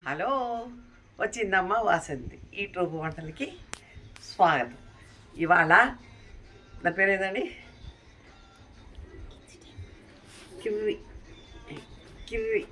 Hello, వచ్చిందమ్మ Vasanthi YouTube వంటలకి స్వాగతం. ఇవాళ నా పేరు ఏదండి? కిర్రి కిర్రి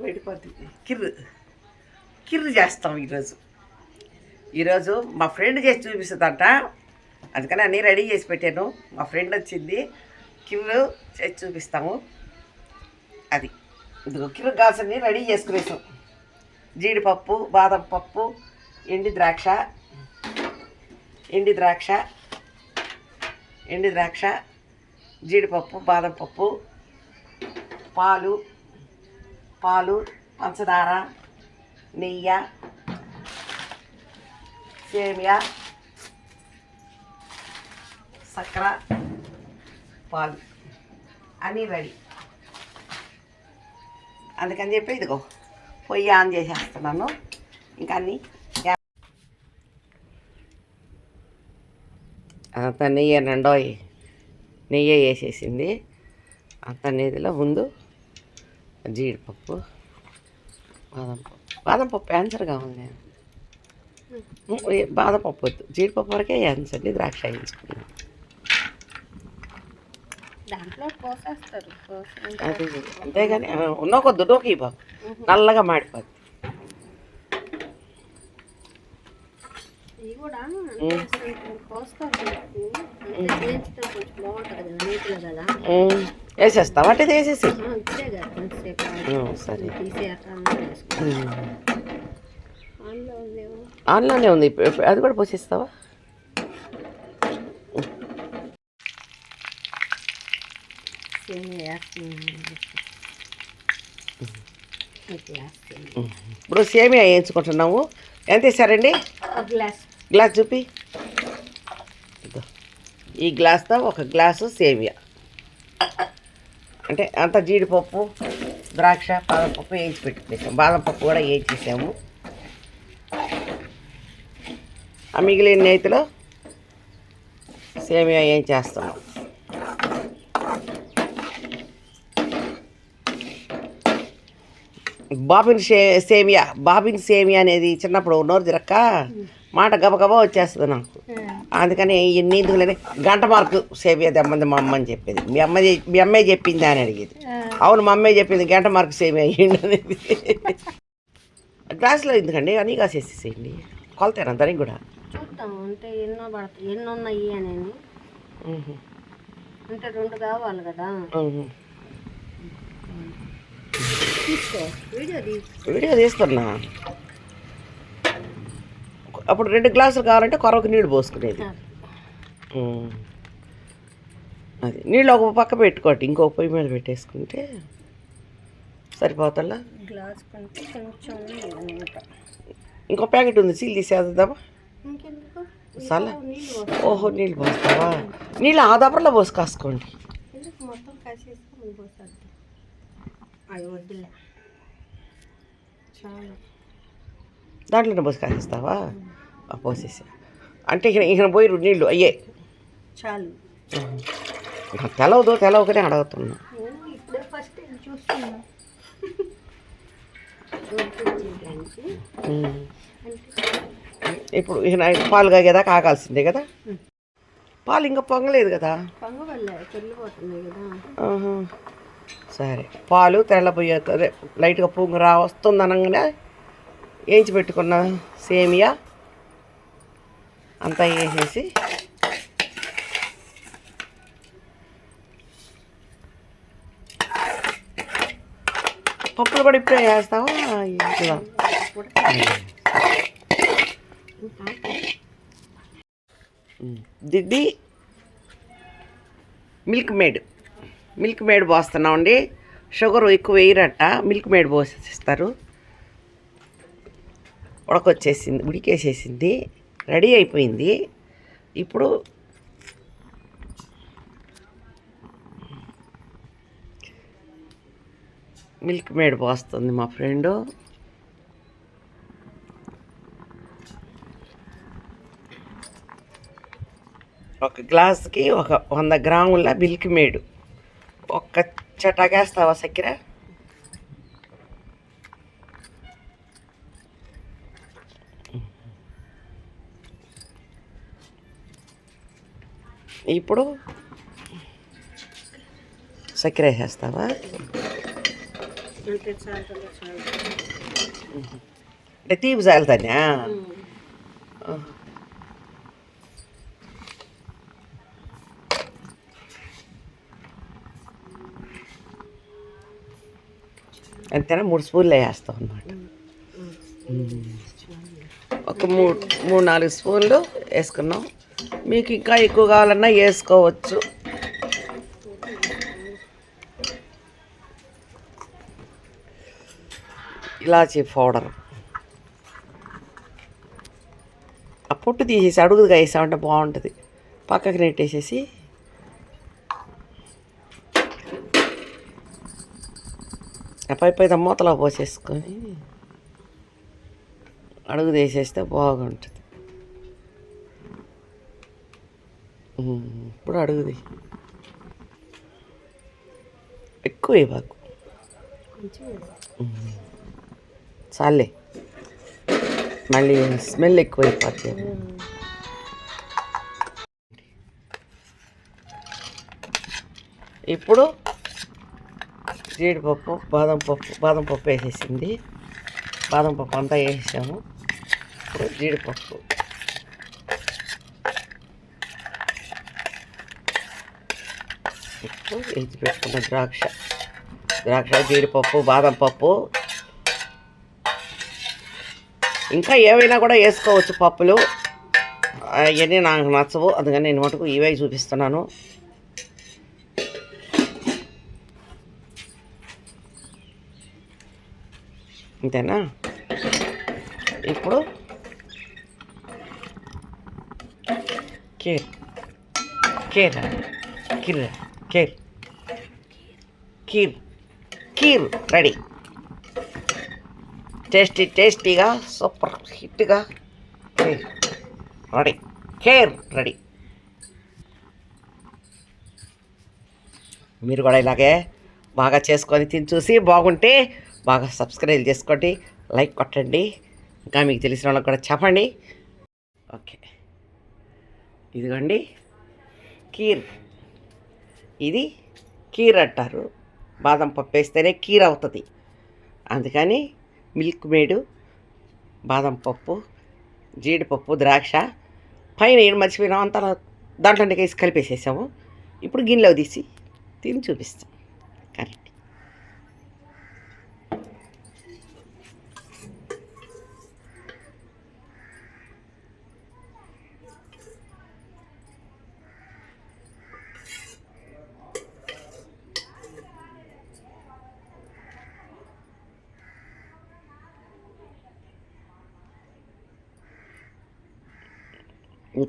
బయటపోతుంది. కిర్రు కిర్రు చేస్తాం ఈరోజు మా ఫ్రెండ్ చేసి చూపిస్తుందంట, అందుకని అన్నీ రెడీ చేసి పెట్టాను. మా ఫ్రెండ్ వచ్చింది, కిర్రు చేసి చూపిస్తాము. అది ఇదిగో కిర్రు కాల్సన్ని రెడీ చేసుకునేసాం. జీడిపప్పు, బాదం పప్పు, ఎండి ద్రాక్ష, జీడిపప్పు, బాదం పప్పు, పాలు, పంచదార, నెయ్యి, సేమియా, చక్కెర, పాలు అన్నీ రెడీ. అందుకని చెప్పి ఇదిగో పొయ్యి ఆన్ చేసేస్తున్నాను. ఇంకా అన్నీ అంత నెయ్యి నెయ్యి వేసేసింది. అంత నెయ్యిలో ముందు జీడిపప్పు, బాదం పప్పు యాన్సర్గా ఉంది. బాదం పప్పు వద్దు, జీడిపప్పు వరకే యాన్సర్ని ద్రాక్ష వేయించుకున్నాను. దాంట్లో పోసేస్తారు అది అంతేగాని ఉన్న కొద్దు డోకి బాబు నల్లగా మాడిపోద్ది. ఇవి కూడా పోస్తారు, బాగుంటుంది కదా. వేసేస్తావా? అంటే వేసేసి సరే, ఆన్లోనే ఉంది. అది కూడా పోసేస్తావా? ఇప్పుడు సేమియా వేయించుకుంటున్నాము. ఎంత వేసారండి? గ్లాస్ చూపి. ఈ గ్లాస్తో ఒక గ్లాసు సేమియా, అంటే అంత జీడిపప్పు, ద్రాక్ష, బాదం పప్పు వేయించి పెట్టుకునేసాము. బాదం పప్పు కూడా వేయించేసాము. ఆ మిగిలిన నేతిలో సేమియా వేయించేస్తున్నాం. బాబిన్ సేమియా అనేది చిన్నప్పుడు నోరు తిరక్క మాట గబగబా వచ్చేస్తుంది నాకు. అందుకని ఎన్ని ఎందుకులేని గంట మార్కు సేమియా తెమ్మంది మా అమ్మ అని చెప్పేది. మీ అమ్మాయి చెప్పింది అని అడిగేది. అవును, మా అమ్మాయి చెప్పింది గంట మార్కు సేమియా అయ్యింది అనేది. గ్లాసులో ఎందుకండి అని కాసేసేయండి, కొలతేనా దానికి కూడా చూద్దాం. అంటే ఎన్ని ఉన్నాయి అని, అంటే 2 కావాలి కదా. వీడియో తీస్తున్నా. అప్పుడు 2 గ్లాసులు కావాలంటే కొరకు నీళ్ళు పోసుకునేది. అది నీళ్ళు ఒక పక్క పెట్టుకోండి, ఇంకొక పొయ్యి మీద పెట్టేసుకుంటే సరిపోతుందా? ఇంకో ప్యాకెట్ ఉంది, సీల్ తీసేద్దామా? చాలా ఓహో, నీళ్ళు పోస్తావా? నీళ్ళు ఆ దబ్బరలో పోసి కాసుకోండి. దాంట్లోనే పోసి కాసేస్తావా? పోసేసా అంటే ఇక పోయి నీళ్ళు అయ్యే చాలు. తెలవకనే అడుగుతున్నా. ఇప్పుడు ఇక పాలు కాగేదా కాగాల్సిందే కదా. పాలు ఇంకా పొంగలేదు కదా. సరే, పాలు తెల్లబోయే అదే లైట్గా పొంగు వస్తుంది అనగానే వేయించి పెట్టుకున్న సేమియా అంతా వేసేసి పప్పులు కూడా ఇప్పుడే వేస్తావా? దిద్ది మిల్క్ మేడ్ పోస్తున్నామండి. షుగర్ ఎక్కువ వేయరట, మిల్క్ మేడ్ పోసేస్తారు. ఉడికేసేసింది, రెడీ అయిపోయింది. ఇప్పుడు మిల్క్ మేడ్ పోస్తుంది మా ఫ్రెండు. ఒక గ్లాస్కి 100 గ్రాముల మిల్క్ మేడ్, ఒక్క చటాకేస్తావా చక్కెర? ఇప్పుడు చక్కెర వేసేస్తావా? అంటే చాలుతుందో చాలు. అంటే తీపి చాలుతానా? అంతేనా? 3 స్పూన్లు వేస్తాం అన్నమాట. ఒక 3-4 స్పూన్లు వేసుకున్నాం. మీకు ఇంకా ఎక్కువ కావాలన్నా వేసుకోవచ్చు. ఇలాచీ పౌడర్ ఆ పొట్టు తీసేసి అడుగుగా వేసామంటే బాగుంటుంది. పక్కకి నెట్టేసేసి పై మూతలో పోసేసుకొని అడుగు తీసేస్తే బాగుంటుంది. ఇప్పుడు అడుగుది ఎక్కువ ఇవ్వకు, చాలే, మళ్ళీ స్మెల్ ఎక్కువ అయిపోతుంది. ఇప్పుడు జీడిపప్పు, బాదం పప్పు వేసేసింది. బాదం పప్పు అంతా వేసాము. ఇప్పుడు జీడిపప్పు, ఇప్పుడు వేసి పెట్టుకున్న ద్రాక్ష, జీడిపప్పు, బాదం పప్పు, ఇంకా ఏవైనా కూడా వేసుకోవచ్చు పప్పులు. అవన్నీ నాకు నచ్చవు, అందుకని నేను మటుకు ఇవే చూపిస్తున్నాను. అంతేనా? ఇప్పుడు కీర్ రెడీ. టేస్టీగా సూపర్ హిట్గా రెడీ. రెడీ. మీరు కూడా ఇలాగే బాగా చేసుకొని తిని చూసి బాగుంటే బాగా సబ్స్క్రైబ్ చేసుకోండి, లైక్ కొట్టండి, ఇంకా మీకు తెలిసిన వాళ్ళకి కూడా చెప్పండి. ఓకే, ఇదిగోండి కీర్. ఇది కీర్ అంటారు. బాదం పప్పు వేస్తేనే కీర్ అవుతుంది. అందుకని మిల్క్ మేడు, బాదం పప్పు, జీడిపప్పు, ద్రాక్ష పైన ఏం మర్చిపోయినాం అంతా దాంట్లోనే వేసి కలిపేసేసాము. ఇప్పుడు గిన్నెలో తీసి తిని చూపిస్తాం. కరెక్ట్.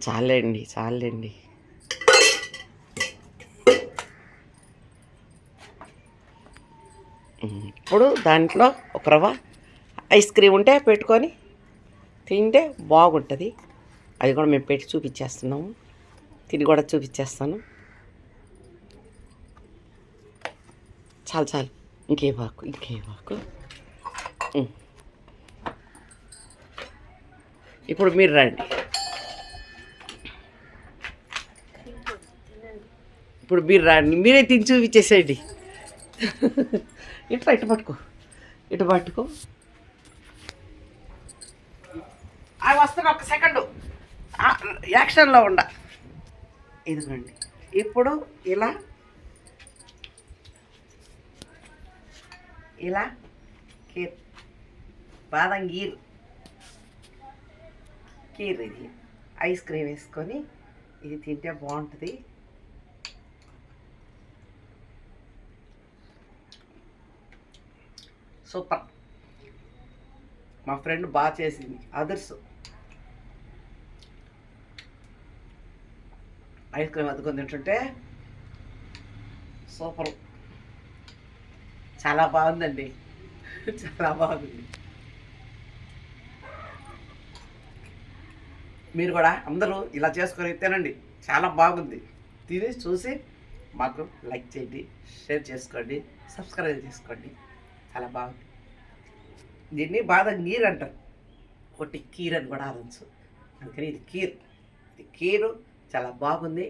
చాలండి. ఇప్పుడు దాంట్లో ఒక రవ్వ ఐస్ క్రీమ్ ఉంటే పెట్టుకొని తింటే బాగుంటుంది. అది కూడా మేము పెట్టి చూపించేస్తున్నాము, తిని కూడా చూపించేస్తాను. చాలు, ఇంకే వాకు. ఇప్పుడు మీరు రండి. మీరే తిని చూపించేసేయండి. ఇటు పట్టుకో. అవి వస్తున్నా, ఒక సెకండు యాక్షన్లో ఉండ. ఇదిగోండి. ఇప్పుడు ఇలా కీర్, బాదం కీర్ ఇది ఐస్ క్రీమ్ వేసుకొని ఇది తింటే బాగుంటుంది. సూపర్. మా ఫ్రెండ్ బాగా చేసింది, అదర్స్ ఐస్ క్రీమ్ అద్దుకొని తింటుంటే సూపర్. చాలా బాగుందండి, చాలా బాగుంది. మీరు కూడా అందరూ ఇలా చేసుకొని తినండి, చాలా బాగుంది. తిని చూసి మాకు లైక్ చేయండి, షేర్ చేసుకోండి, సబ్స్క్రైబ్ చేసుకోండి. చాలా బాగుంది. దీన్ని బాదం గీర్ అంటారు, ఒకటి కీర్ అని కూడా అనొచ్చు. అందుకని ఇది కీర్ చాలా బాగుంది.